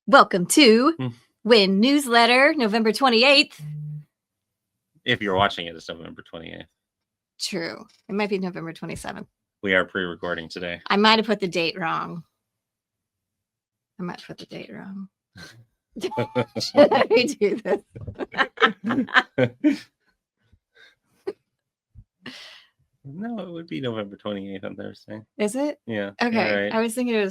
Welcome to Wen Newsletter November 28th. If you're watching it, it's November 28th. True. It might be November 27th. We are pre-recording today. I might have put the date wrong. Should I redo this? No, it would be November 28th on Thursday. Is it? Yeah. Okay. Right. I was thinking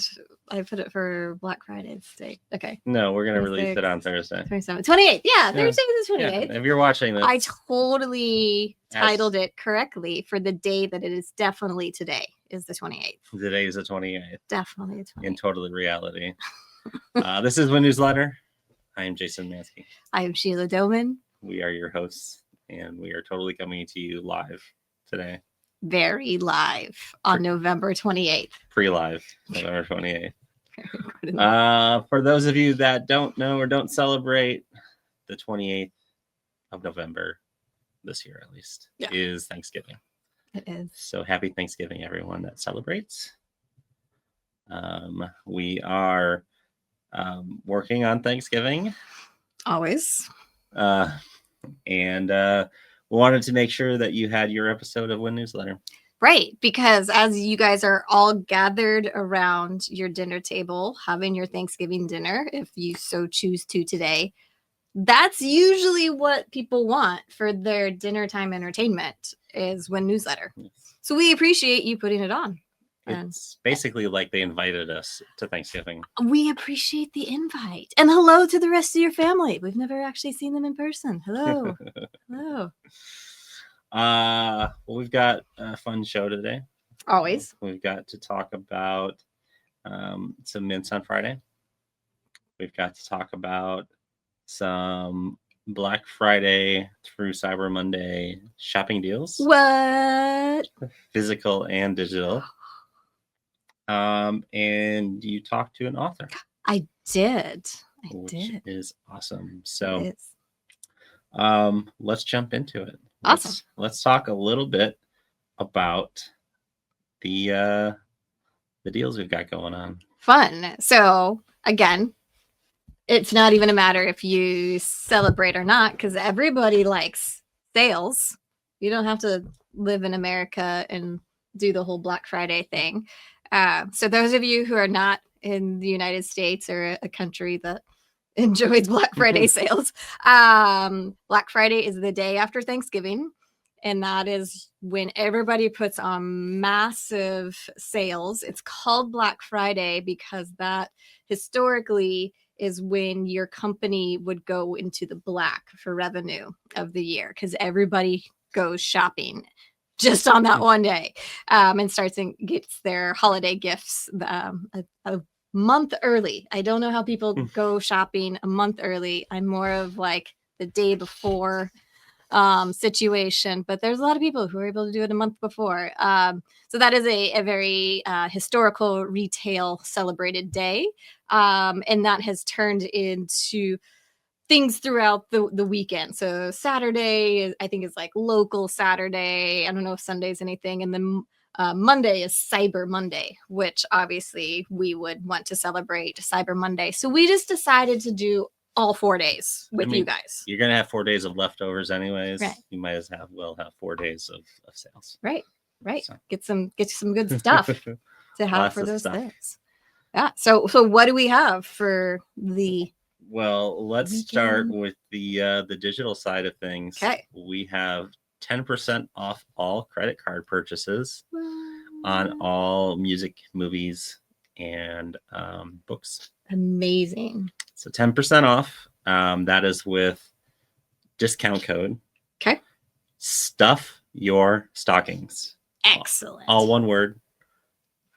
I put it for Black Friday's day. Okay. No, we're going to release it on Thursday. 27th. 28th. Yeah, Thursday is the 28th. Yeah. If you're watching this. I totally titled it correctly for the day that it is definitely today is the 28th. Today is the 28th. Definitely the 28th. In totally reality. This is Wen Newsletter. I am Jason Mansky. I am Sheila Doman. We are your hosts, and we are totally coming to you live today. Very live on November 28th. Pre-live, November 28th. For those of you that don't know or don't celebrate, the 28th of November, this year at least, is Thanksgiving. It is. So happy Thanksgiving, everyone that celebrates. We are working on Thanksgiving. Always. And we wanted to make sure that you had your episode of Wen Newsletter. Right, because as you guys are all gathered around your dinner table, having your Thanksgiving dinner, if you so choose to today, that's usually what people want for their dinner time entertainment is Wen Newsletter. Yes. So we appreciate you putting it on. It's basically like they invited us to Thanksgiving. We appreciate the invite. And hello to the rest of your family. We've never actually seen them in person. Hello. Hello. Well, we've got a fun show today. Always. We've got to talk about some mints on Friday. We've got to talk about some Black Friday through Cyber Monday shopping deals. What? Physical and digital. And you talked to an author. I did. Which is awesome. So is. Let's jump into it. Awesome. Let's talk a little bit about the deals we've got going on. Fun. So again, it's not even a matter if you celebrate or not, because everybody likes sales. You don't have to live in America and do the whole Black Friday thing. So those of you who are not in the United States or a country that enjoys Black Friday sales, Black Friday is the day after Thanksgiving, and that is when everybody puts on massive sales. It's called Black Friday because that historically is when your company would go into the black for revenue of the year, because everybody goes shopping just on that one day, and starts and gets their holiday gifts a month early. I don't know how people go shopping a month early. I'm more of like the day before situation, but there's a lot of people who are able to do it a month before. So that is a very historical retail celebrated day, and that has turned into things throughout the weekend. So Saturday, I think, is like local Saturday. I don't know if Sunday's anything. And then Monday is Cyber Monday, which obviously we would want to celebrate Cyber Monday. So we just decided to do all 4 days with you guys. You're going to have 4 days of leftovers anyways. Right. You might as well have 4 days of sales. Right. So. Get some good stuff to have for those things. Yeah. So what do we have for the... Well, let's start with the digital side of things. Okay. We have 10% off all credit card purchases on all music, movies, and books. Amazing. So 10% off. That is with discount code. Okay. Stuff your stockings. Excellent. All one word.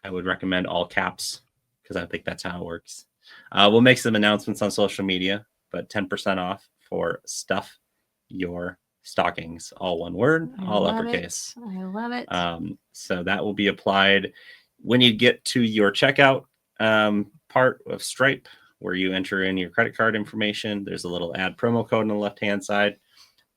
I would recommend all caps because I think that's how it works. We'll make some announcements on social media, but 10% off for Stuff Your Stockings. All one word, all uppercase. I love it. So that will be applied when you get to your checkout part of Stripe, where you enter in your credit card information. There's a little add promo code on the left-hand side.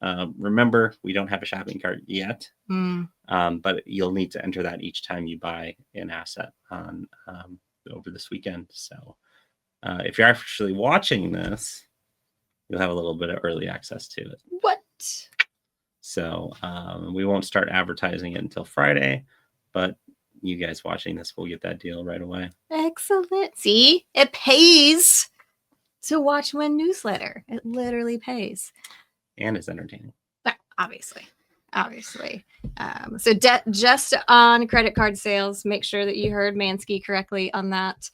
Remember, we don't have a shopping cart yet, but you'll need to enter that each time you buy an asset on over this weekend. So If you're actually watching this, you'll have a little bit of early access to it. What? So we won't start advertising it until Friday, but you guys watching this will get that deal right away. Excellent. See, it pays to watch Wen Newsletter. It literally pays. And it's entertaining. Obviously. So just on credit card sales, make sure that you heard Mansky correctly on that.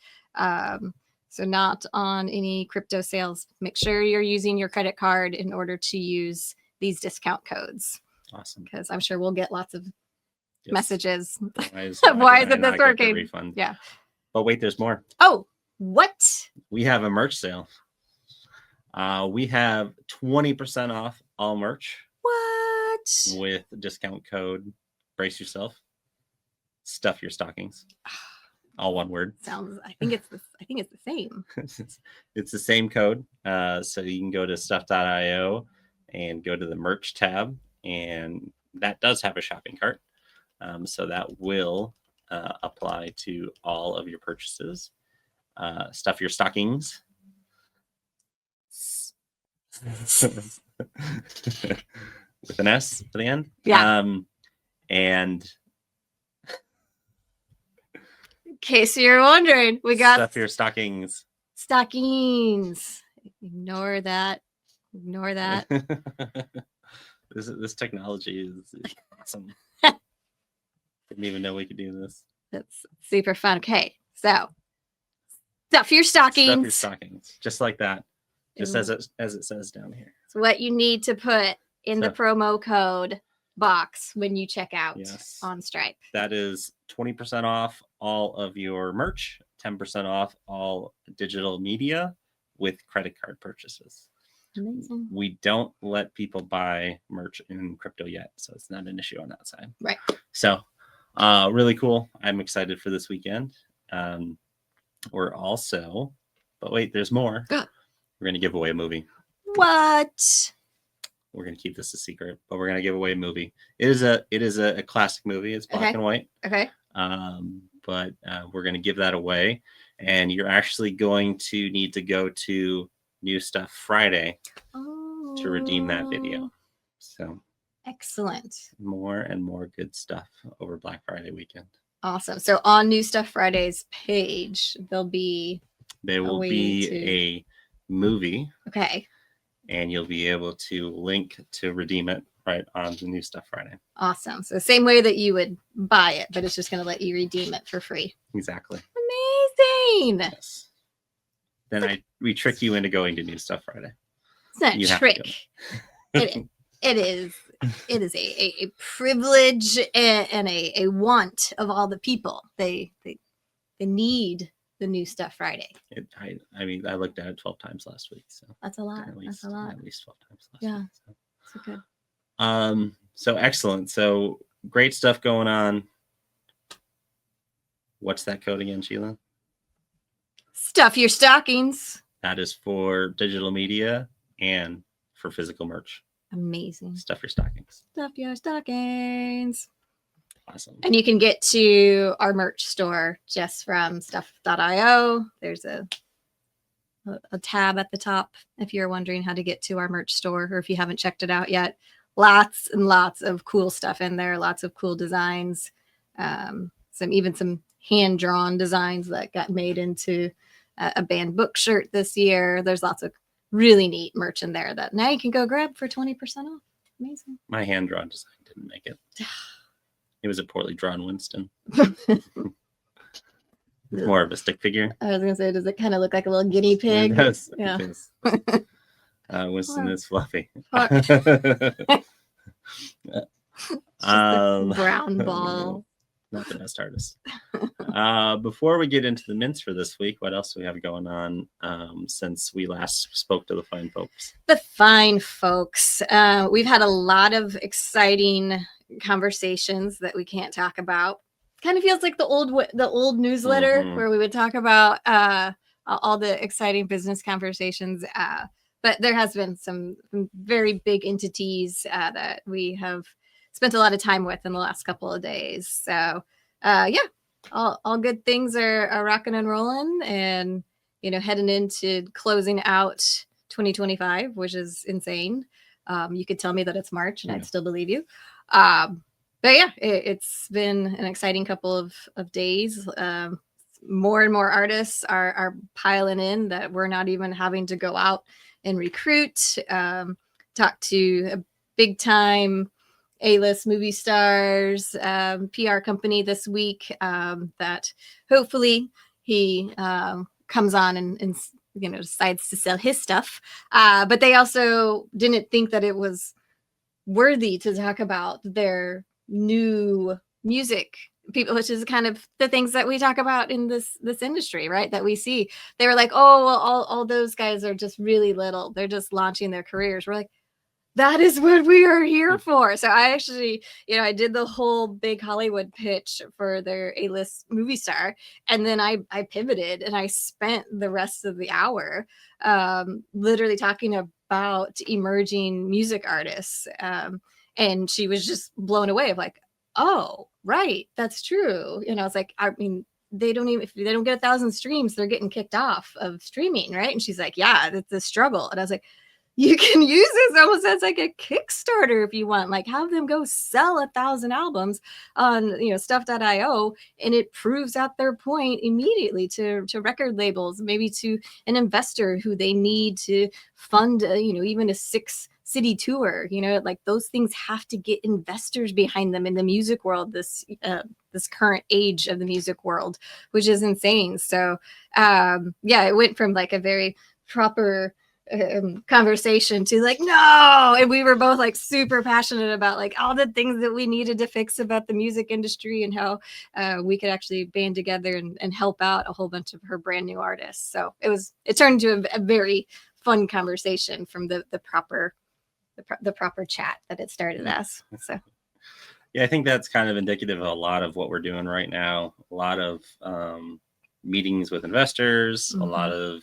So not on any crypto sales. Make sure you're using your credit card in order to use these discount codes. Awesome. Because I'm sure we'll get lots of messages. Why isn't this working? Refund? Yeah. But wait, there's more. Oh, what? We have a merch sale. We have 20% off all merch. What? With discount code Brace Yourself. Stuff Your Stockings. All one word. I think it's the same. It's the same code. So you can go to stuff.io and go to the merch tab, and that does have a shopping cart. So that will apply to all of your purchases. Stuff Your Stockings. With an S at the end. Yeah. And in case you're wondering, we got Stuff Your Stockings. Stockings. Ignore that. This technology is awesome. Didn't even know we could do this. That's super fun. Okay, so stuff your stockings. Stuff Your Stockings, just like that. Just as it says down here. It's what you need to put in the promo code box when you check out on Stripe. That is 20% off all of your merch, 10% off all digital media with credit card purchases. Amazing. We don't let people buy merch in crypto yet, so it's not an issue on that side. Right. So really cool. I'm excited for this weekend. We're also, but wait, there's more. We're going to give away a movie. What? We're going to keep this a secret, but we're going to give away a movie. It is a classic movie. It's black and white. Okay. But we're going to give that away, and you're actually going to need to go to New Stuff Friday to redeem that video. So excellent. More and more good stuff over Black Friday weekend. Awesome. So on New Stuff Friday's page, there will be a movie. Okay. And you'll be able to link to redeem it right on the New Stuff Friday. Awesome. So the same way that you would buy it, but it's just going to let you redeem it for free. Exactly. Amazing. Yes. Then we trick you into going to New Stuff Friday. It's not a trick. It is a privilege and a want of all the people. They need the New Stuff Friday. I mean, I looked at it 12 times last week. So that's a lot. That's a lot. At least 12 times last week. So. That's good. So excellent. So great stuff going on. What's that code again, Sheila? Stuff Your Stockings. That is for digital media and for physical merch. Amazing. Stuff Your Stockings. Stuff Your Stockings. Awesome. And you can get to our merch store just from stuff.io. There's a tab at the top if you're wondering how to get to our merch store, or if you haven't checked it out yet. Lots and lots of cool stuff in there. Lots of cool designs. Some hand-drawn designs that got made into a banned book shirt this year. There's lots of really neat merch in there that now you can go grab for 20% off. Amazing. My hand-drawn design didn't make it. It was a poorly drawn Winston. More of a stick figure. I was going to say, does it kind of look like a little guinea pig? It does. Yeah. It does. Winston is fluffy. Brown ball. Not the best artist. Before we get into the mints for this week, what else do we have going on since we last spoke to the fine folks? The fine folks. We've had a lot of exciting conversations that we can't talk about. Kind of feels like the old newsletter where we would talk about all the exciting business conversations. But there has been some very big entities that we have spent a lot of time with in the last couple of days. So all good things are rocking and rolling. And heading into closing out 2025, which is insane. You could tell me that it's March and I'd still believe you. But yeah, it's been an exciting couple of days. More and more artists are piling in that we're not even having to go out and recruit. Talk to a big time A-list movie stars PR company this week that hopefully he comes on and decides to sell his stuff. But they also didn't think that it was worthy to talk about their new music people, which is kind of the things that we talk about in this industry, right? That we see. They were like, oh, well, all those guys are just really little. They're just launching their careers. We're like, that is what we are here for. So I actually, I did the whole big Hollywood pitch for their A-list movie star. And then I pivoted and I spent the rest of the hour literally talking about emerging music artists. And she was just blown away of like, oh, right, that's true. It's like, I mean, they don't even, if they don't get 1,000 streams, they're getting kicked off of streaming, right? And she's like, yeah, it's a struggle. And I was like, you can use this almost as like a Kickstarter if you want, like have them go sell 1,000 albums on stuff.io, and it proves out their point immediately to record labels, maybe to an investor who they need to fund even a 6-city tour. Like those things have to get investors behind them in the music world, this current age of the music world, which is insane. So it went from like a very proper conversation to like, no, and we were both like super passionate about like all the things that we needed to fix about the music industry and how we could actually band together and help out a whole bunch of her brand new artists. So it turned into a very fun conversation from the proper chat that it started as. So yeah, I think that's kind of indicative of a lot of what we're doing right now. A lot of meetings with investors, a lot of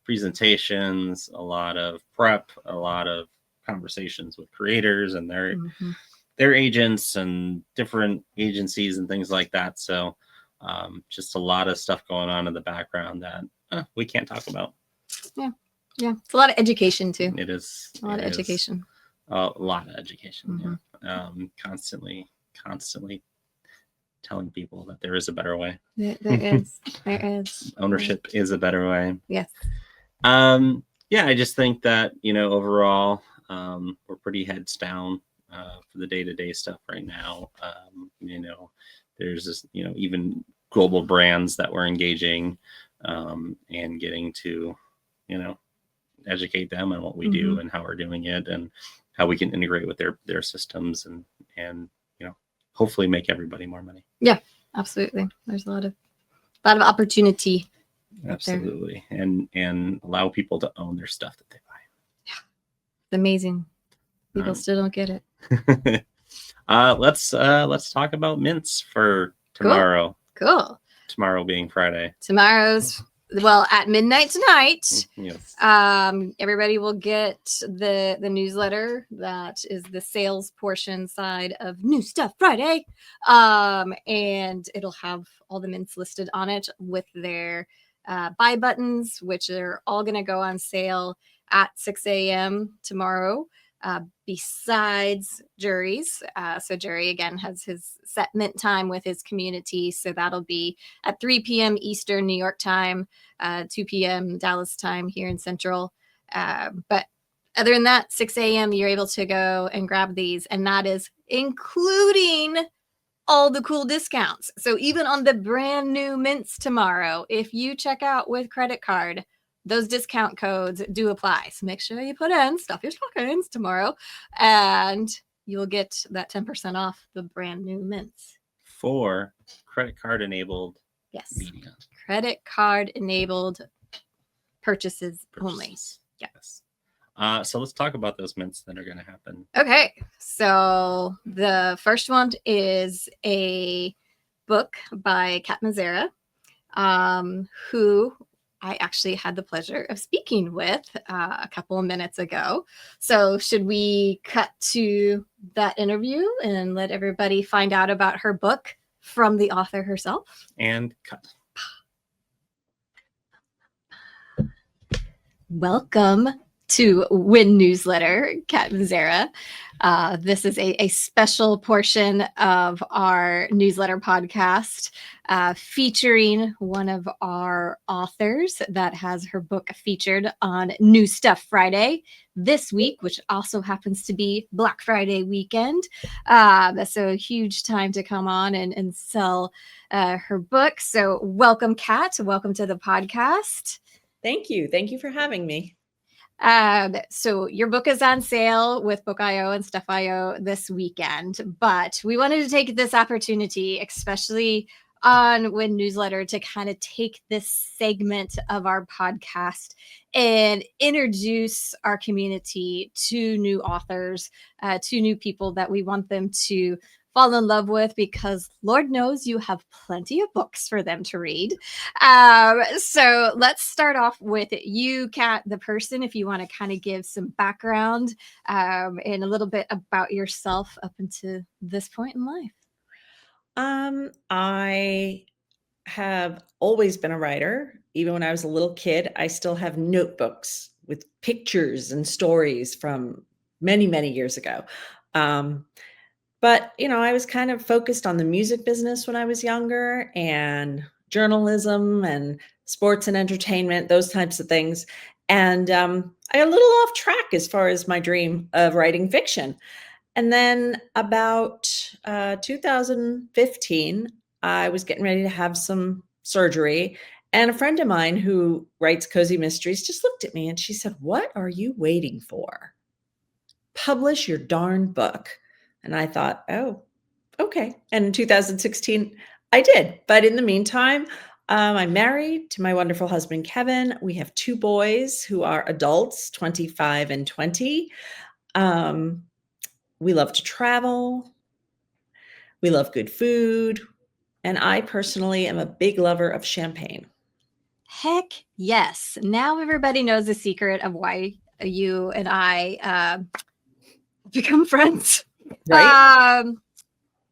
presentations, a lot of prep, a lot of conversations with creators and their agents and different agencies and things like that. So just a lot of stuff going on in the background that we can't talk about. Yeah. It's a lot of education too. It is a lot of education. A lot of education. Yeah. Constantly telling people that there is a better way. There is. Ownership is a better way. Yes. I just think that, overall, we're pretty heads down for the day-to-day stuff right now. There's this, even global brands that we're engaging and getting to, educate them on what we do and how we're doing it and how we can integrate with their systems and hopefully make everybody more money. Yeah, absolutely. There's a lot of opportunity. Absolutely. And allow people to own their stuff that they buy. Yeah. It's amazing. People still don't get it. Let's talk about mints for tomorrow. Cool. Tomorrow being Friday. Tomorrow's at midnight tonight. Yes. Everybody will get the newsletter that is the sales portion side of New Stuff Friday. And it'll have all the mints listed on it with their buy buttons, which are all going to go on sale at 6 a.m. tomorrow, besides Jury's. So Jury, again, has his set mint time with his community. So that'll be at 3 p.m. Eastern New York time, 2 p.m. Dallas time here in Central. But other than that, 6 a.m., you're able to go and grab these. And that is including all the cool discounts. So even on the brand new mints tomorrow, if you check out with credit card, those discount codes do apply. So make sure you put in stuff your stockings tomorrow and you'll get that 10% off the brand new mints. For credit card enabled media. Credit card enabled purchases only. Yes. So let's talk about those mints that are going to happen. Okay. So the first one is a book by Kat Mizera, who I actually had the pleasure of speaking with a couple of minutes ago. So should we cut to that interview and let everybody find out about her book from the author herself? And cut. Welcome to Wen Newsletter, Kat Mizera. This is a special portion of our newsletter podcast featuring one of our authors that has her book featured on New Stuff Friday this week, which also happens to be Black Friday weekend. So a huge time to come on and sell her book. So welcome, Kat. Welcome to the podcast. Thank you. Thank you for having me. So your book is on sale with Book.io and Stuff.io this weekend, but we wanted to take this opportunity, especially on Wen Newsletter, to kind of take this segment of our podcast and introduce our community to new authors, to new people that we want them to fall in love with, because Lord knows you have plenty of books for them to read. So let's start off with you, Kat, the person, if you want to kind of give some background and a little bit about yourself up until this point in life. I have always been a writer. Even when I was a little kid, I still have notebooks with pictures and stories from many, many years ago. But, I was kind of focused on the music business when I was younger, and journalism and sports and entertainment, those types of things. And I got a little off track as far as my dream of writing fiction. And then about 2015, I was getting ready to have some surgery. And a friend of mine who writes cozy mysteries just looked at me and she said, "What are you waiting for? Publish your darn book." And I thought, oh, okay. And in 2016, I did. But in the meantime, I'm married to my wonderful husband, Kevin. We have 2 boys who are adults, 25 and 20. We love to travel. We love good food. And I personally am a big lover of champagne. Heck yes. Now everybody knows the secret of why you and I become friends. Right?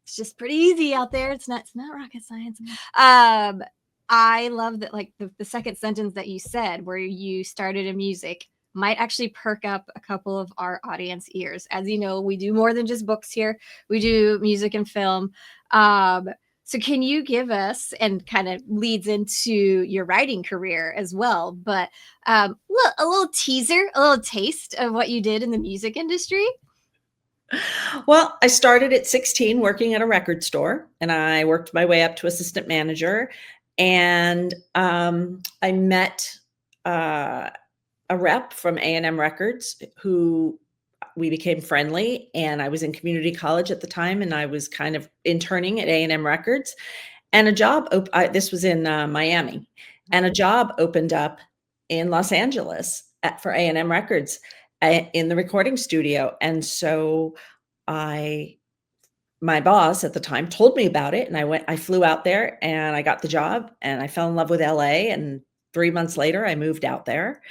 It's just pretty easy out there. It's not rocket science. I love that, like the second sentence that you said, where you started in music, might actually perk up a couple of our audience ears. As you know, we do more than just books here. We do music and film. So can you give us, and kind of leads into your writing career as well, but a little teaser, a little taste of what you did in the music industry? Well, I started at 16 working at a record store, and I worked my way up to assistant manager. And I met a rep from A&M Records who we became friendly, and I was in community college at the time, and I was kind of interning at A&M Records, and a job this was in Miami, and a job opened up in Los Angeles for A&M Records in the recording studio. And so my boss at the time told me about it, and I flew out there and I got the job, and I fell in love with LA. And 3 months later, I moved out there,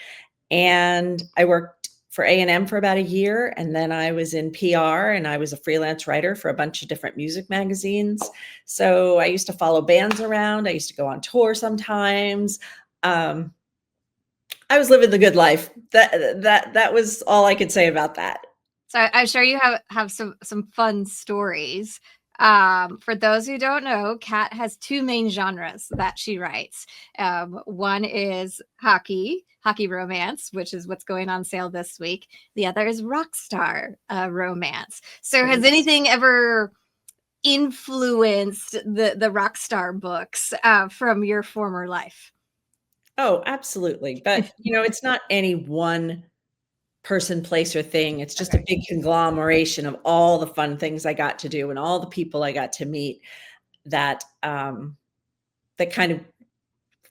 and I worked for A&M for about a year. And then I was in PR, and I was a freelance writer for a bunch of different music magazines. So I used to follow bands around. I used to go on tour sometimes. I was living the good life. That was all I could say about that. So I'm sure you have some fun stories. For those who don't know, Kat has 2 main genres that she writes. One is hockey romance, which is what's going on sale this week. The other is rock star romance. So has anything ever influenced the rock star books from your former life? Oh, absolutely. But, it's not any one person, place, or thing. It's just a big conglomeration of all the fun things I got to do and all the people I got to meet that that kind of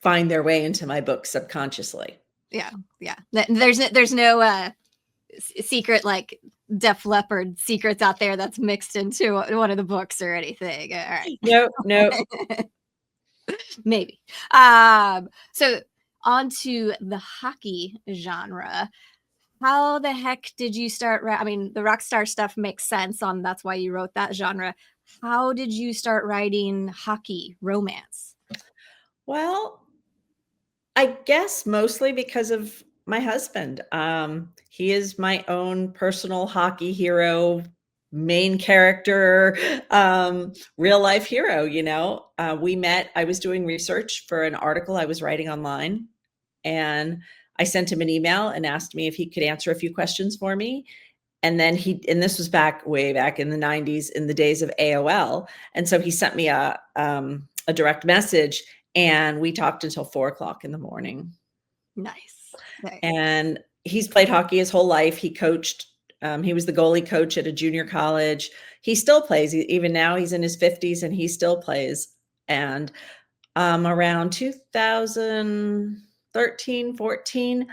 find their way into my book subconsciously. Yeah. There's no secret, like Def Leppard secrets out there that's mixed into one of the books or anything. All right. No. Maybe. So on to the hockey genre. How the heck did you start? I mean, the rock star stuff makes sense that's why you wrote that genre. How did you start writing hockey romance? Well, I guess mostly because of my husband. He is my own personal hockey hero, main character, real life hero. We met, I was doing research for an article I was writing online, and I sent him an email and asked me if he could answer a few questions for me. And then and this was way back in the 90s, in the days of AOL. And so he sent me a direct message, and we talked until 4:00 in the morning. Nice. And he's played hockey his whole life. He coached, he was the goalie coach at a junior college. He still plays. Even now he's in his 50s and he still plays. And around 2013, 14,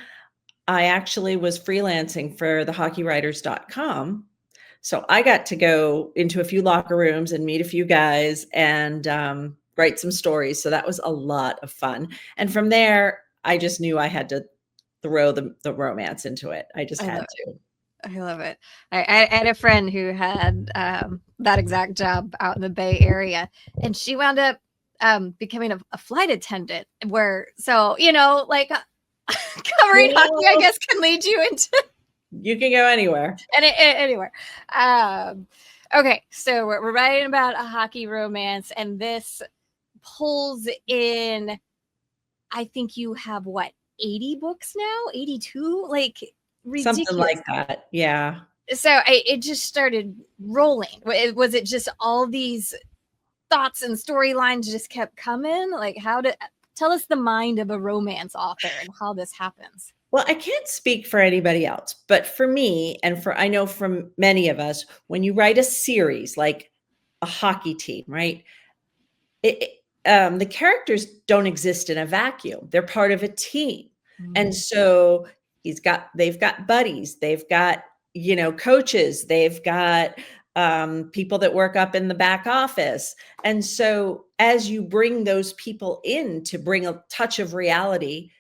I actually was freelancing for the hockeywriters.com. So I got to go into a few locker rooms and meet a few guys and write some stories. So that was a lot of fun. And from there, I just knew I had to throw the romance into it. I just had to. I love it. I had a friend who had that exact job out in the Bay Area, and she wound up becoming a flight attendant covering hockey, I guess, can lead you into you can go anywhere. Anywhere. Okay, so we're writing about a hockey romance, and this pulls in, I think you have 80 books now, 82, like ridiculous. Something like that. Yeah. So it just started rolling. Was it just all these thoughts and storylines just kept coming? Like, tell us the mind of a romance author and how this happens. Well, I can't speak for anybody else, but for me, and I know from many of us, when you write a series like a hockey team, right? The characters don't exist in a vacuum. They're part of a team. Mm-hmm. And so they've got buddies, they've got, coaches, they've got people that work up in the back office. And so as you bring those people in to bring a touch of reality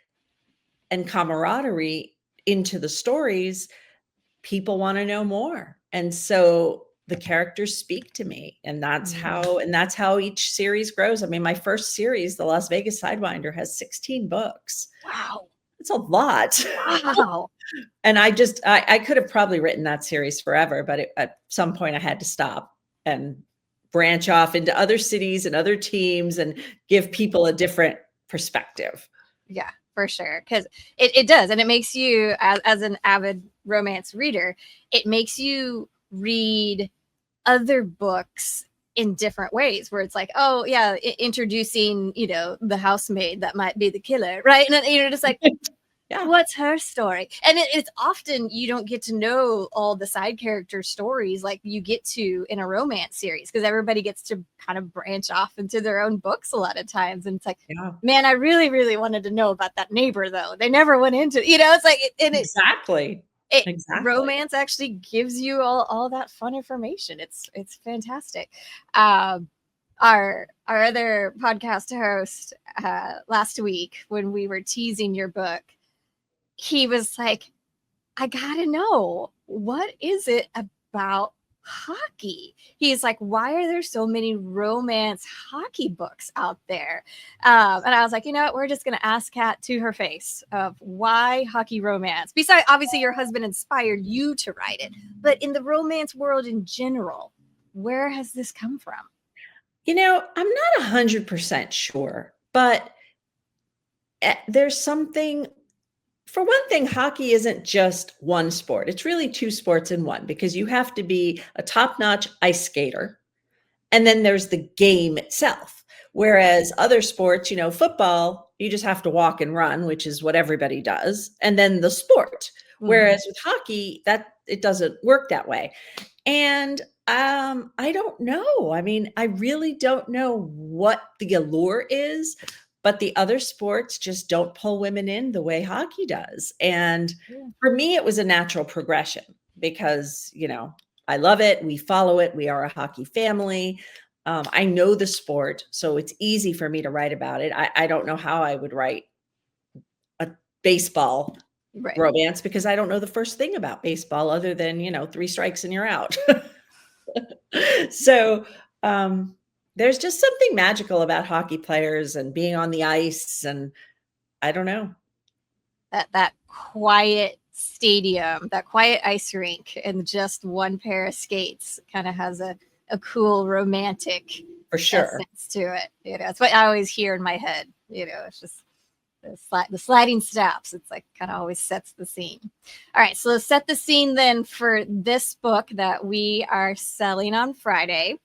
and camaraderie into the stories, people want to know more. And so the characters speak to me, and that's how each series grows. I mean, my first series, the Las Vegas Sidewinder, has 16 books. Wow. It's a lot. Wow. And I could have probably written that series forever, but at some point I had to stop and branch off into other cities and other teams and give people a different perspective. Yeah, for sure. Because it does. And it makes you, as an avid romance reader, it makes you read other books in different ways, where it's like, oh yeah, introducing, the housemaid that might be the killer, right? And then, just like, yeah, what's her story? And it's often you don't get to know all the side character stories like you get to in a romance series, because everybody gets to kind of branch off into their own books a lot of times. And it's like, man, I really, really wanted to know about that neighbor, though. They never went into, it's like, exactly. Romance actually gives you all that fun information. It's fantastic. Our other podcast host last week, when we were teasing your book, he was like, I gotta know, what is it about hockey? He's like, why are there so many romance hockey books out there? And I was like, you know what? We're just going to ask Kat to her face of why hockey romance. Besides, obviously, your husband inspired you to write it, but in the romance world in general, where has this come from? I'm not 100% sure, but there's something. For one thing, hockey isn't just one sport. It's really two sports in one, because you have to be a top-notch ice skater, and then there's the game itself. Whereas other sports, football, you just have to walk and run, which is what everybody does, and then the sport. Mm-hmm. Whereas with hockey, it doesn't work that way. And I don't know. I mean, I really don't know what the allure is. But the other sports just don't pull women in the way hockey does. And for me, it was a natural progression because, I love it. We follow it. We are a hockey family. I know the sport, so it's easy for me to write about it. I don't know how I would write a baseball romance, because I don't know the first thing about baseball other than, 3 strikes and you're out. So, there's just something magical about hockey players and being on the ice, and I don't know. That quiet stadium, that quiet ice rink, and just one pair of skates kind of has a cool romantic For sure. essence to it. It's what I always hear in my head. It's just the sliding steps. It's like kind of always sets the scene. All right, so let's set the scene then for this book that we are selling on Friday.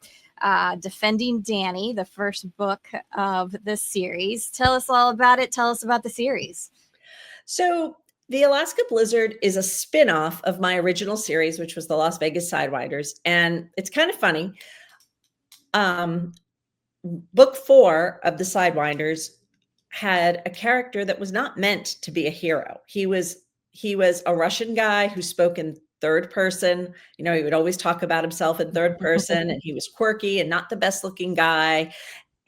Defending Danny, the first book of the series. Tell us all about it. Tell us about the series. So the Alaska Blizzard is a spin-off of my original series, which was the Las Vegas Sidewinders. And it's kind of funny. Book 4 of the Sidewinders had a character that was not meant to be a hero. He was a Russian guy who spoke in third person. He would always talk about himself in third person, and he was quirky and not the best looking guy.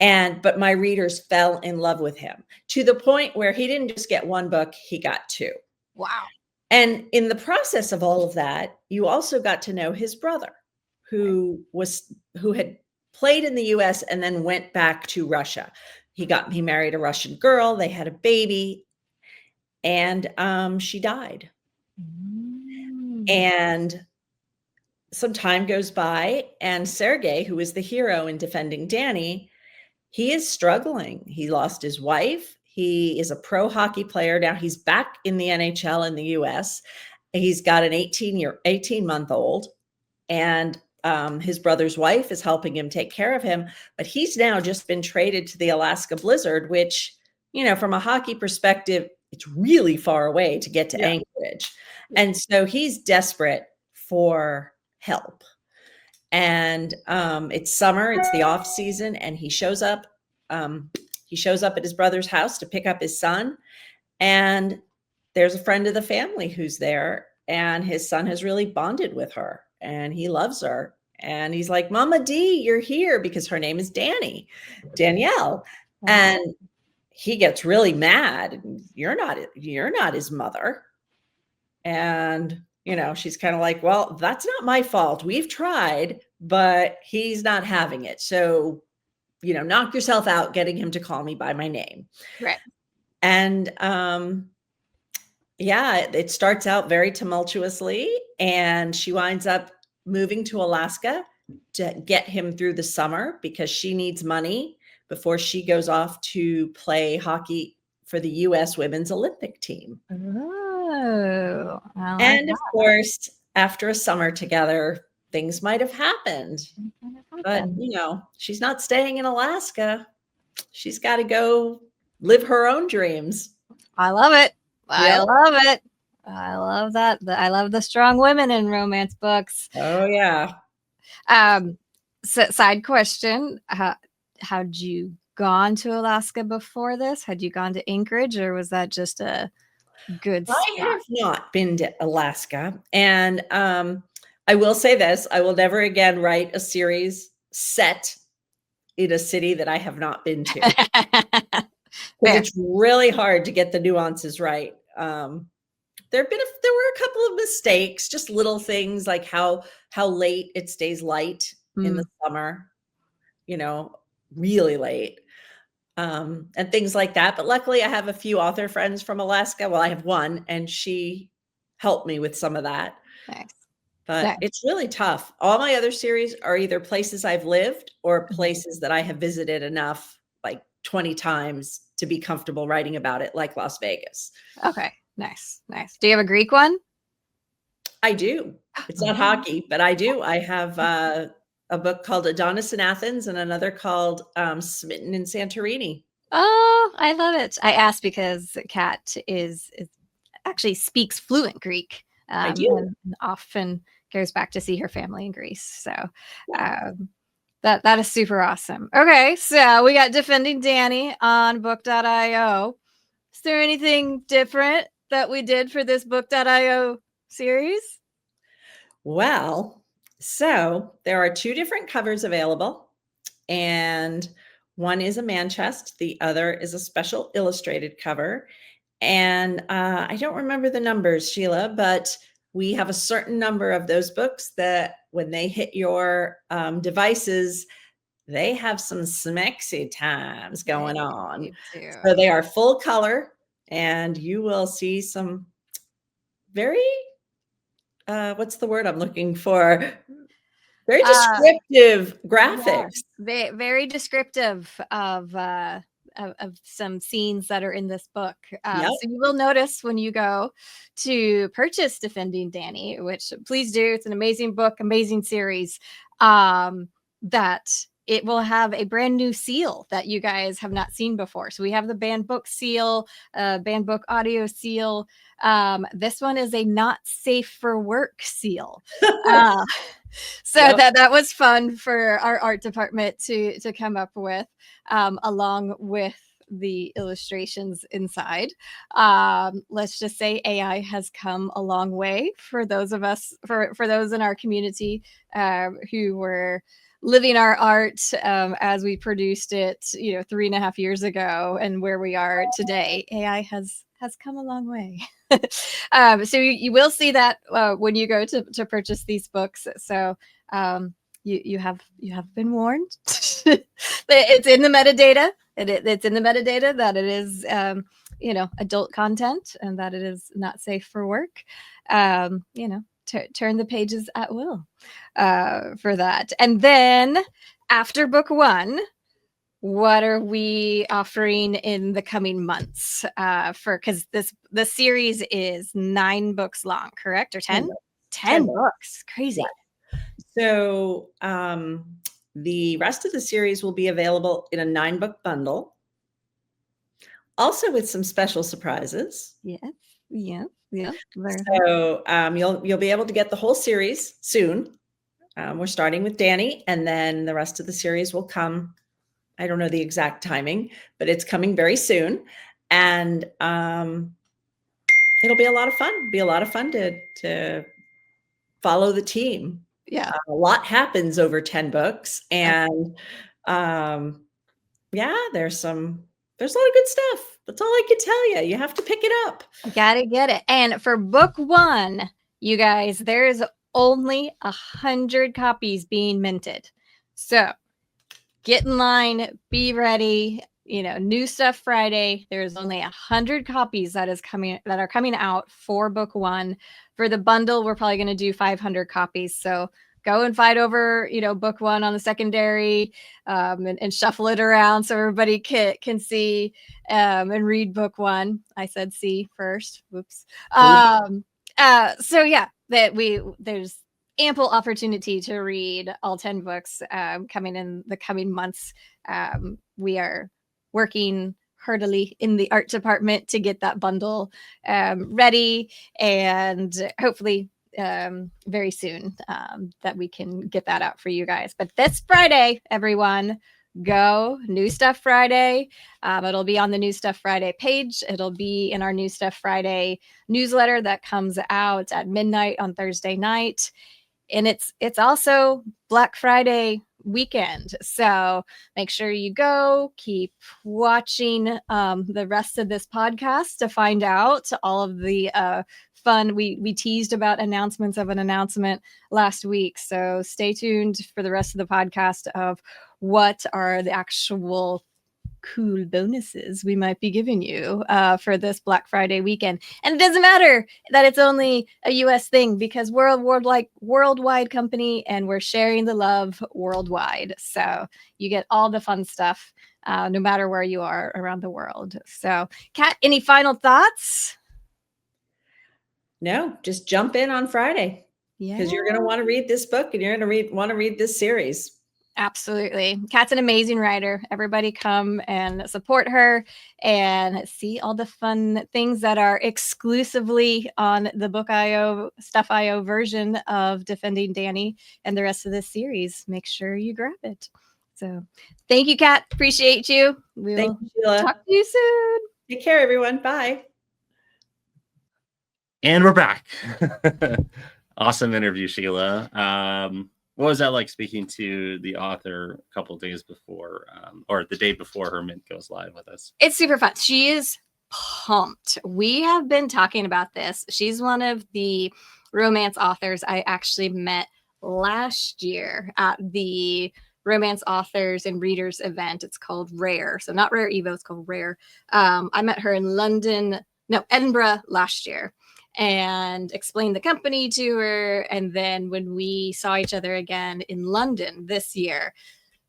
But my readers fell in love with him to the point where he didn't just get one book, he got 2. Wow. And in the process of all of that, you also got to know his brother who had played in the US and then went back to Russia. He married a Russian girl, they had a baby, and she died. And some time goes by, and Sergei, who is the hero in Defending Danny, he is struggling. He lost his wife. He is a pro hockey player now. He's back in the NHL in the US. He's got an 18-month-old, and his brother's wife is helping him take care of him. But he's now just been traded to the Alaska Blizzard, which, from a hockey perspective, it's really far away to get to Anchorage. And so he's desperate for help. And it's summer, it's the off season, and he shows up. He shows up at his brother's house to pick up his son. And there's a friend of the family who's there, and his son has really bonded with her, and he loves her. And he's like, "Mama D, you're here," because her name is Danielle. And he gets really mad. You're not his mother. And, she's kind of like, "Well, that's not my fault. We've tried, but he's not having it. So, knock yourself out getting him to call me by my name." Right. And, it starts out very tumultuously, and she winds up moving to Alaska to get him through the summer because she needs money before she goes off to play hockey for the US Women's Olympic team. Oh, And of course, after a summer together, things might have happened. But, she's not staying in Alaska. She's got to go live her own dreams. I love it. I Yep. love it. I love that. I love the strong women in romance books. Oh, yeah. Side question. Had you gone to Alaska before this? Had you gone to Anchorage, or was that just a good spot? I have not been to Alaska. And I will say this, I will never again write a series set in a city that I have not been to. Because it's really hard to get the nuances right. There were a couple of mistakes, just little things like how late it stays light in the summer, really late. And things like that. But luckily I have a few author friends from Alaska. Well, I have one, and she helped me with some of that. Nice. But it's really tough. All my other series are either places I've lived or places that I have visited enough, like 20 times, to be comfortable writing about it, like Las Vegas. Okay. Nice. Do you have a Greek one? I do. It's not hockey, but I do. I have a book called Adonis in Athens and another called Smitten in Santorini. Oh, I love it. I asked because Kat is actually speaks fluent Greek. I do. And often goes back to see her family in Greece. So that is super awesome. Okay, so we got Defending Danny on book.io. Is there anything different that we did for this book.io series? Well, so there are 2 different covers available, and one is a man chest. The other is a special illustrated cover. And I don't remember the numbers, Sheila, but we have a certain number of those books that when they hit your devices, they have some smexy times going on. So they are full color, and you will see some very, what's the word I'm looking for? Very Uh, descriptive Yes, graphics. very descriptive of some scenes that are in this book. Yep. So you will notice when you go to purchase Defending Danny, which please do. It's an amazing book, amazing series. That it will have a brand new seal that you guys have not seen before. So we have the banned book seal, banned book audio seal. This one is a not safe for work seal. So Yep. that was fun for our art department to come up with, along with the illustrations inside. Let's just say AI has come a long way for those of us, for those in our community who were living our art as we produced it, 3.5 years ago, and where we are today. AI has come a long way. So you will see that when you go to purchase these books. So you have been warned. It's in the metadata. It's in the metadata that it is adult content and that it is not safe for work. Turn the pages at will for that. And then after book one, what are we offering in the coming months because the series is 9 books long, correct? Or 10? 10 books. Crazy. Yeah. So the rest of the series will be available in a 9-book bundle, also with some special surprises. Yeah. So you'll be able to get the whole series soon. We're starting with Danny, and then the rest of the series will come. I don't know the exact timing, but it's coming very soon. And it'll be a lot of fun. Be a lot of fun to follow the team. Yeah. A lot happens over 10 books. And yeah, there's a lot of good stuff. That's all I can tell you. You have to pick it up. Gotta get it. And for book one, you guys, there's only 100 copies being minted. So get in line, be ready. New stuff Friday. There's only 100 copies that are coming out for book one. For the bundle, we're probably going to do 500 copies. So go and fight over, book one on the secondary, and shuffle it around so everybody can see and read book one. I said see first. Whoops. So yeah, there's ample opportunity to read all 10 books coming in the coming months. We are working heartily in the art department to get that bundle ready, and hopefully very soon that we can get that out for you guys. But this Friday, everyone, go New Stuff Friday. It'll be on the New Stuff Friday page. It'll be in our New Stuff Friday newsletter that comes out at midnight on Thursday night. And it's also Black Friday weekend. So make sure you go, keep watching the rest of this podcast to find out all of the fun. We teased about announcements of an announcement last week. So stay tuned for the rest of the podcast of what are the actual cool bonuses we might be giving you for this Black Friday weekend. And it doesn't matter that it's only a US thing, because we're a worldwide company and we're sharing the love worldwide. So you get all the fun stuff no matter where you are around the world. So Kat, any final thoughts? No, just jump in on Friday, because you're going to want to read this book and you're going to want to read this series. Absolutely. Kat's an amazing writer. Everybody come and support her and see all the fun things that are exclusively on the Book.io, Stuff.io version of Defending Danny and the rest of this series. Make sure you grab it. So thank you, Kat. Appreciate you. We'll talk to you soon. Take care, everyone. Bye. And we're back. Awesome interview, Sheila. What was that like speaking to the author a couple of days before, or the day before her mint goes live with us? It's super fun. She is pumped. We have been talking about this. She's one of the romance authors I actually met last year at the Romance Authors and Readers event. It's called Rare. So not Rare Evo, it's called Rare. I met her in Edinburgh last year. and explained the company to her. And then when we saw each other again in London this year,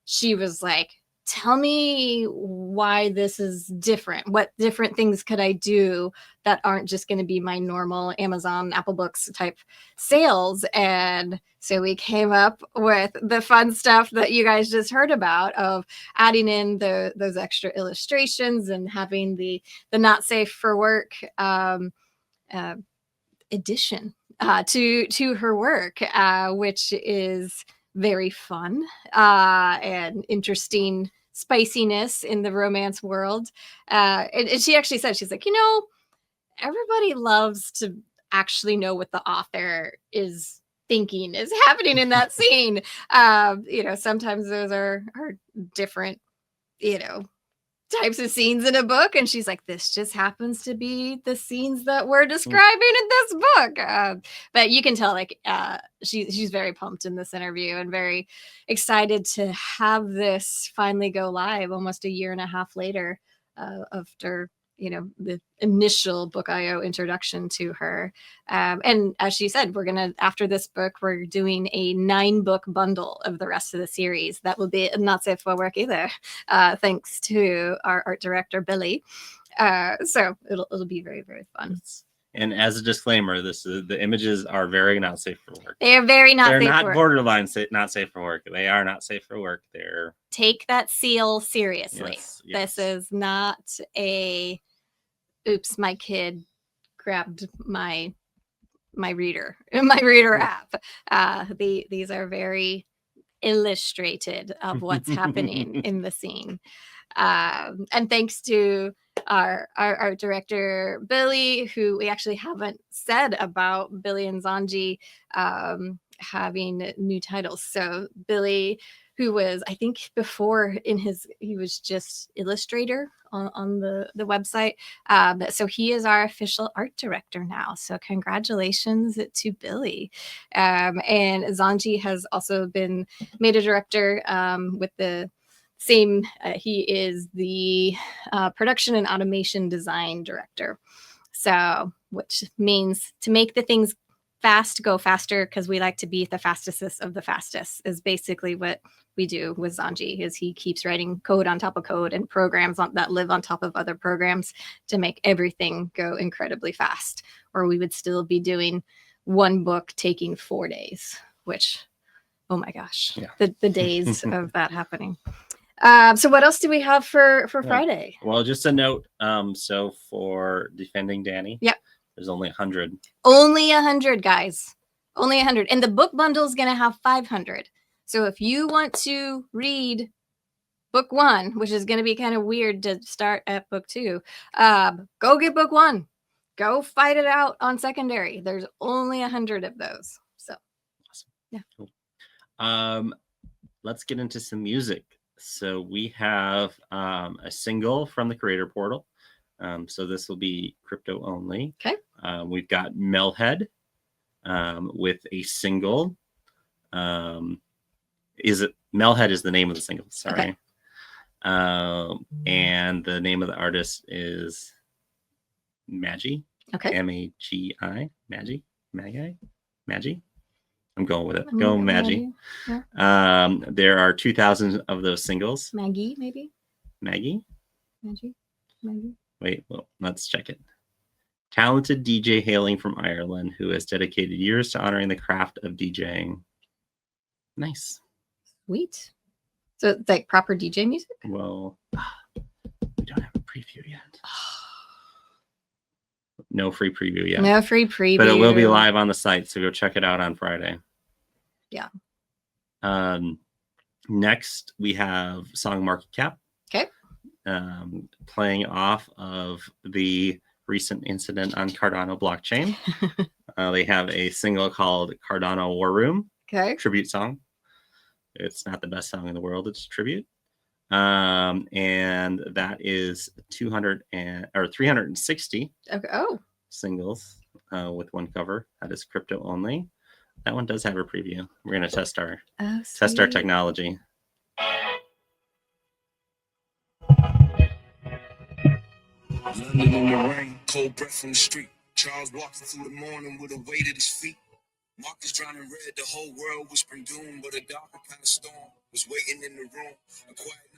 she was like, tell me why this is different. What different things could I do that aren't just going to be my normal Amazon, Apple Books type sales? And so we came up with the fun stuff that you guys just heard about, of adding in those extra illustrations and having the not safe for work addition to her work, which is very fun and interesting spiciness in the romance world. And she actually said, she's like, everybody loves to actually know what the author is thinking is happening in that scene. Sometimes those are different, types of scenes in a book, and she's like, this just happens to be the scenes that we're describing in this book. But you can tell, like, she's very pumped in this interview and very excited to have this finally go live almost a year and a half later, after the initial Book IO introduction to her. And as she said, after this book, we're doing a 9-book bundle of the rest of the series. That will be not safe for work either, thanks to our art director, Billy. So it'll be very, very fun. And as a disclaimer, the images are very not safe for work. They are very not They're safe not for work. borderline not safe for work. They are not safe for work. They're Take that seal seriously. Yes. This is not a oops, my kid grabbed my reader app. These are very illustrated of what's happening in the scene. And thanks to our art director, Billy, who we actually haven't said about Billy and Zanji having new titles. So Billy, who was, I think before he was just illustrator on the website. So he is our official art director now. So congratulations to Billy. And Zanji has also been made a director with the same, he is the production and automation design director. So, which means to make the things fast go faster, because we like to be the fastest of the fastest, is basically what we do with Zanji. Is he keeps writing code on top of code and programs that live on top of other programs to make everything go incredibly fast, or we would still be doing one book taking 4 days, which, oh my gosh, the days of that happening. So what else do we have for Friday? Well, just a note. So for Defending Danny, there's only 100. Only 100, guys. Only 100. And the book bundle is going to have 500. So if you want to read book 1, which is going to be kind of weird to start at book 2, go get book 1. Go fight it out on secondary. There's only 100 of those. So, awesome. Yeah. Cool. Let's get into some music. So we have a single from the Creator Portal. So this will be crypto only. Okay. We've got Melhead with a single. Melhead is the name of the single. Sorry. Okay. And the name of the artist is Magi. Okay. Magi. Magi. I'm going with it. Go Magi. Yeah. There are 2,000 of those singles. Maggie, maybe. Maggie. Maggie. Wait, well, let's check it. Talented DJ hailing from Ireland who has dedicated years to honoring the craft of DJing. Nice. Sweet. So it's like proper DJ music? Well, we don't have a preview yet. No free preview yet. No free preview. But it will be live on the site, so go check it out on Friday. Yeah. Next, we have Song Market Cap. Okay. Playing off of the recent incident on Cardano blockchain. They have a single called Cardano War Room. Okay. Tribute song. It's not the best song in the world. It's a tribute. And that is 360 singles with one cover. That is crypto only. That one does have a preview. We're going to test our technology. London in the rain, cold breath from the street. Charles walked through the morning with a weight at his feet. Marcus drowning red, the whole world whispering doom, but a darker kind of storm was waiting in the room. A quiet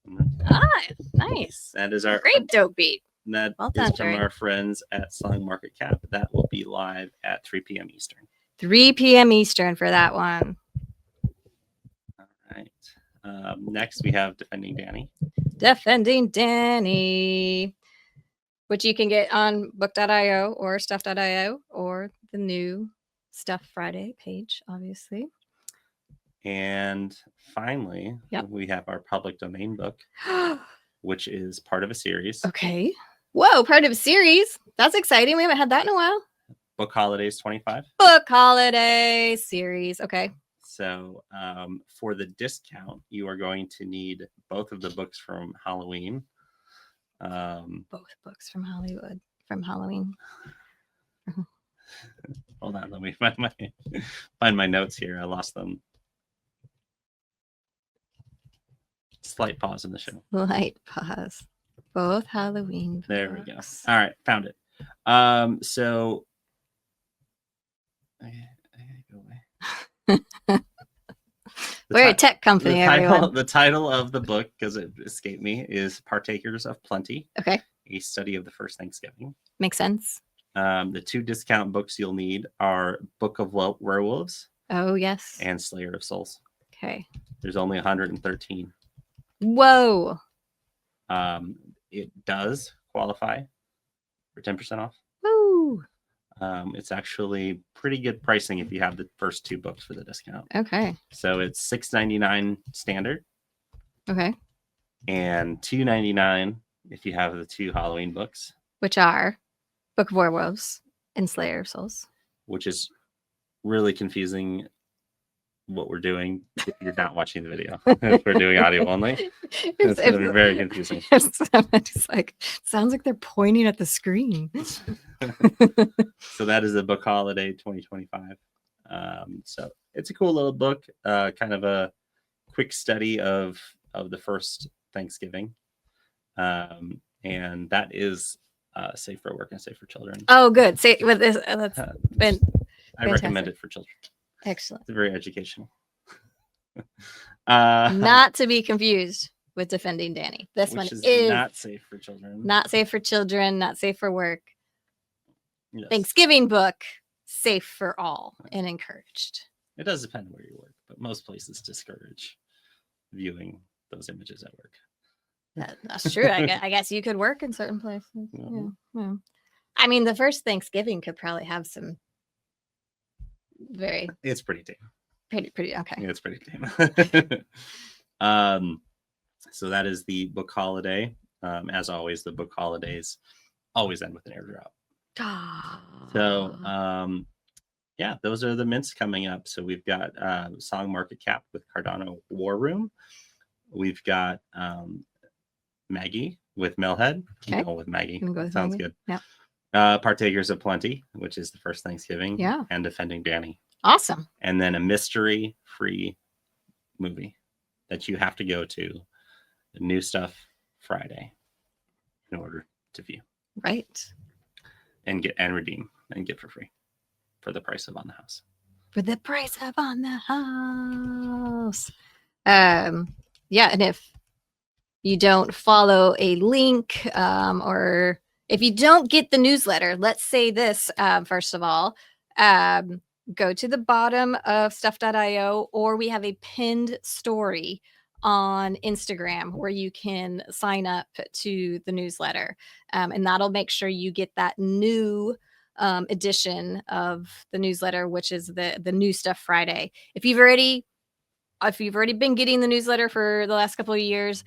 night behind. Ah, nice. That is our Great dope beat. That Well is done, from Jerry. our friends at Song Market Cap. That will be live at 3 p.m. Eastern. 3 p.m. Eastern for that one. All right. Next, we have Defending Danny. Defending Danny, which you can get on book.io or stuff.io or the new Stuff Friday page, obviously. And finally, Yep. we have our public domain book, which is part of a series. Okay. Whoa, part of a series. That's exciting. We haven't had that in a while. Book Holidays 25. Book holiday series. Okay. So for the discount, you are going to need both of the books from Halloween. Both books from Hollywood from Halloween. Hold on, let me find my notes here. I lost them. Slight pause in the show. Light pause. Both Halloween. There we go. books. All right, found it. So I gotta go away. We're a tech company, everyone. The title of the book, because it escaped me, is Partakers of Plenty, Okay. a study of the first Thanksgiving. Makes sense. The two discount books you'll need are Book of Werewolves Oh, yes. and Slayer of Souls. Okay. There's only 113. Whoa. It does qualify for 10% off. Woo. It's actually pretty good pricing if you have the first two books for the discount. Okay. So it's $6.99 standard Okay. and $2.99 if you have the two Halloween books, Which are Book of Werewolves and Slayer of Souls. which is really confusing what we're doing if you're not watching the video. If we're doing audio only, it's going to be very confusing. Somebody's like, sounds like they're pointing at the screen. So that is the Book Holiday 2025. So it's a cool little book, kind of a quick study of the first Thanksgiving. And that is safe for work and safe for children. Oh, good. Say with this. That's been I recommend it for children. excellent. It's very educational. Not to be confused with Defending Danny. This which one is not safe for children. not safe for children, not safe for work. Yes. Thanksgiving book, safe for all and encouraged. It does depend where you work, but most places discourage viewing those images at work. That's true. I guess you could work in certain places. Mhm. Yeah. I mean, the first Thanksgiving could probably have some very It's pretty tame. pretty okay. It's pretty tame. So that is the Book Holiday. As always, the Book Holidays always end with an airdrop. So yeah, those are the mints coming up. So we've got Song Market Cap with Cardano War Room. We've got Maggie with Melhead. Okay. Go with Maggie. Gonna go with Sounds Maggie. good. Yeah. Partakers of Plenty, which is the first Thanksgiving. Yeah. And Defending Danny. Awesome. And then a mystery-free movie that you have to go to the New Stuff Friday in order to view Right. and redeem and get for free for the price of On the House. For the price of On the House. Yeah, and if you don't follow a link or if you don't get the newsletter, let's say this first of all, go to the bottom of stuff.io, or we have a pinned story on Instagram where you can sign up to the newsletter, and that'll make sure you get that new edition of the newsletter, which is the New Stuff Friday. If you've already been getting the newsletter for the last couple of years,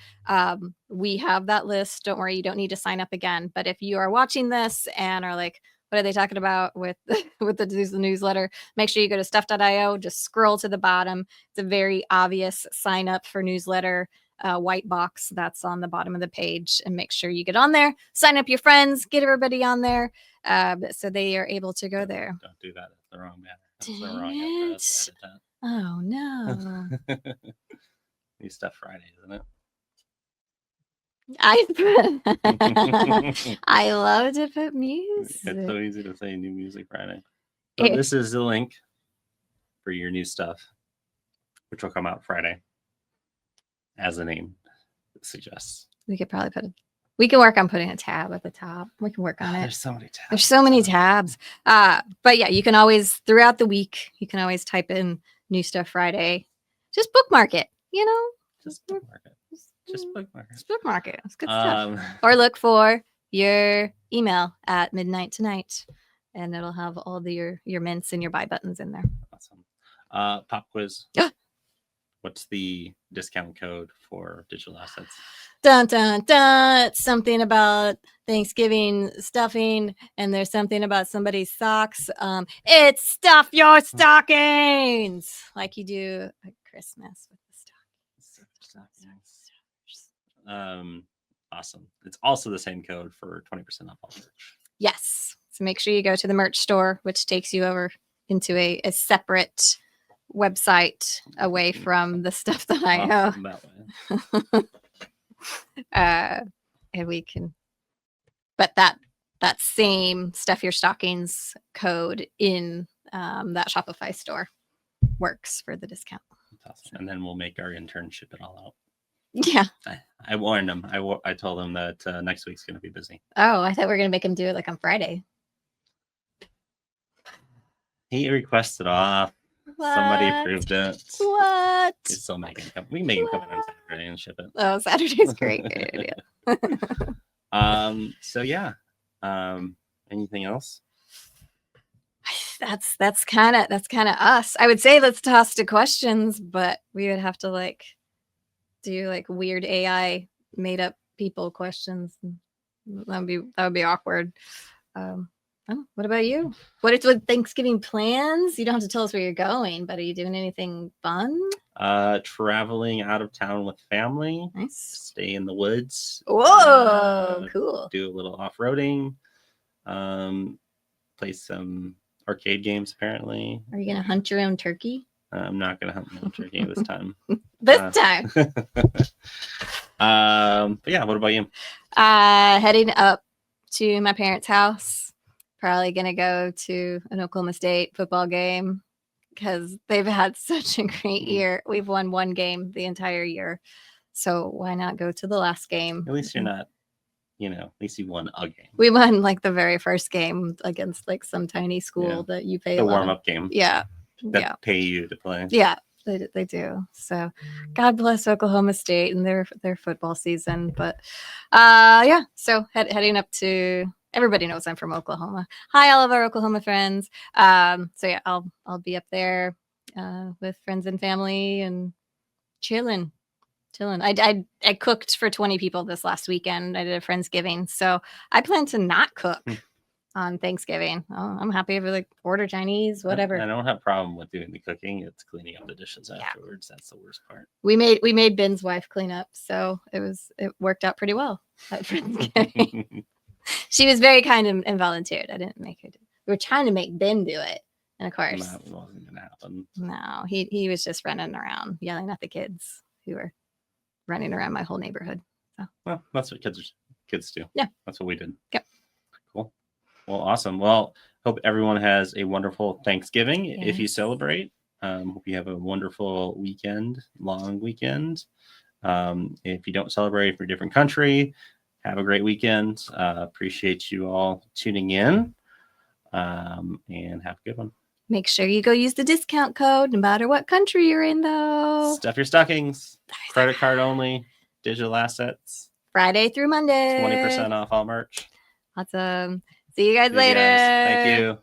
we have that list. Don't worry, you don't need to sign up again. But if you are watching this and are like, what are they talking about with the newsletter? Make sure you go to stuff.io, just scroll to the bottom. It's a very obvious sign up for newsletter white box that's on the bottom of the page, and make sure you get on there, sign up your friends, get everybody on there so they are able to go there. Don't do that. It's the wrong manner. That's Dang the wrong address. Edit that. Oh no. New Stuff Friday, isn't it? I love to put It's music. so easy to say New Music Friday. So this is the link for your new stuff, which will come out Friday, as the name suggests. We could probably we can work on putting a tab at the top. We can work on it. There's so many tabs. There's so many tabs. But yeah, you can always, throughout the week, you can always type in New Stuff Friday. Just bookmark it, Just bookmark it. Just bookmark it. Just bookmark it. It's good stuff. Or look for your email at midnight tonight, and it'll have all your mints and your buy buttons in there. Awesome. Pop quiz. Yeah. What's the discount code for digital assets? Dun dun dun. It's something about Thanksgiving stuffing, and there's something about somebody's socks. It's stuff your stockings like you do at Christmas with the stockings. Awesome. It's also the same code for 20% off all merch. Yes. So make sure you go to the merch store, which takes you over into a separate website away from the stuff that I know. That way. And we can, but that same stuff your stockings code in that Shopify store works for the discount. Awesome. And then we'll make our intern ship it all out. Yeah. I warned him. I told him that next week's going to be busy. Oh, I thought we were going to make him do it like on Friday. He requested off. Somebody approved it. What? He's still making it come. We can make him come in on Saturday and ship it. Oh, Saturday's great. Great idea. So yeah. Anything else? That's kind of us. I would say let's toss to questions, but we would have to do weird AI made up people questions. That would be awkward. What about you? What Thanksgiving plans? You don't have to tell us where you're going, but are you doing anything fun? Traveling out of town with family. Nice. Stay in the woods. Whoa, cool. Do a little off-roading. Play some arcade games, apparently. Are you going to hunt your own turkey? I'm not going to hunt my own turkey this time. Time. But yeah, what about you? Heading up to my parents' house. Probably going to go to an Oklahoma State football game because they've had such a great year. We've won one game the entire year. So why not go to the last game? At least you're not, at least you won a game. We won the very first game against some tiny school that you pay the warm-up game. Yeah. That pay you to play. Yeah, they do. So God bless Oklahoma State and their football season. But so heading up to, everybody knows I'm from Oklahoma. Hi, all of our Oklahoma friends. So yeah, I'll be up there with friends and family and chilling. I cooked for 20 people this last weekend. I did a Friendsgiving, so I plan to not cook on Thanksgiving. Oh, I'm happy if order Chinese, whatever. I don't have a problem with doing the cooking. It's cleaning up the dishes afterwards. That's the worst part. We made Ben's wife clean up, so it worked out pretty well at Friendsgiving. She was very kind and volunteered. I didn't make her do it. We were trying to make Ben do it. And of course, that wasn't going to happen. No, he was just running around yelling at the kids who were running around my whole neighborhood. So. Well, that's what kids do. Yeah. That's what we did. Yep. Cool. Well, awesome. Well, hope everyone has a wonderful Thanksgiving if you Yes. celebrate. Hope you have a wonderful weekend, long weekend. If you don't celebrate from a different country, have a great weekend. Appreciate you all tuning in, and have a good one. Make sure you go use the discount code no matter what country you're in, though. Stuff your stockings. Credit card only. Digital assets. Friday through Monday. 20% off all merch. Awesome. See you guys See you later. guys. Thank you.